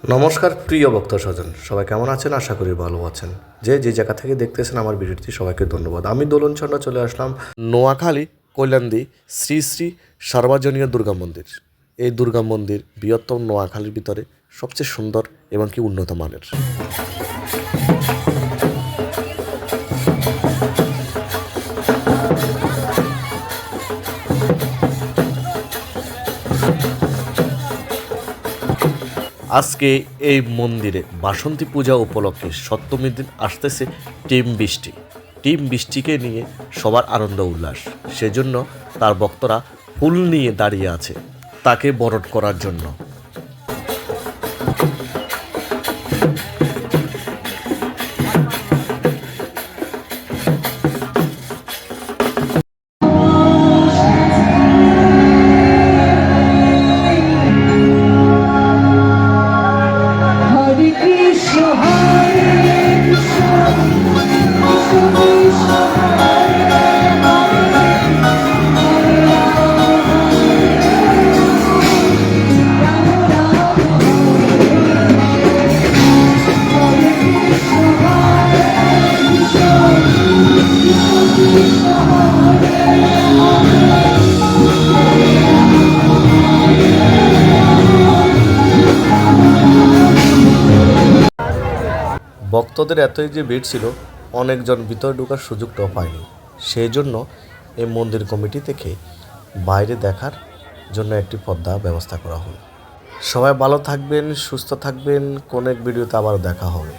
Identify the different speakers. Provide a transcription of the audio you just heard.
Speaker 1: নমস্কার প্রিয় ভক্ত স্বজন, সবাই কেমন আছেন? আশা করি ভালো আছেন। যে যে জায়গা থেকে দেখতেছেন আমার ভিডিওটি, সবাইকে ধন্যবাদ। আমি দোলন চন্দ্র চলে আসলাম নোয়াখালী কৈলান্দি শ্রী শ্রী সর্বজনীয় দুর্গা মন্দির। এই দুর্গা মন্দির বৃহত্তম নোয়াখালীর ভিতরে সবচেয়ে সুন্দর এবং কি উন্নত মানের। আজকে এই মন্দিরে বাসন্তী পূজা উপলক্ষে সপ্তমীর দিন আসতেছে টিম বৃষ্টিকে নিয়ে সবার আনন্দ উল্লাস। সেজন্য তার ভক্তরা ফুল নিয়ে দাঁড়িয়ে আছে তাকে বরণ করার জন্য। ভক্তদের এতই যে ভিড় ছিল, অনেকজন ভিতরে ঢোকার সুযোগটাও পায়নি। সেই জন্য এই মন্দির কমিটি থেকে বাইরে দেখার জন্য একটি পর্দা ব্যবস্থা করা হলো। সবাই ভালো থাকবেন, সুস্থ থাকবেন। কোন এক ভিডিওতে আবার দেখা হবে।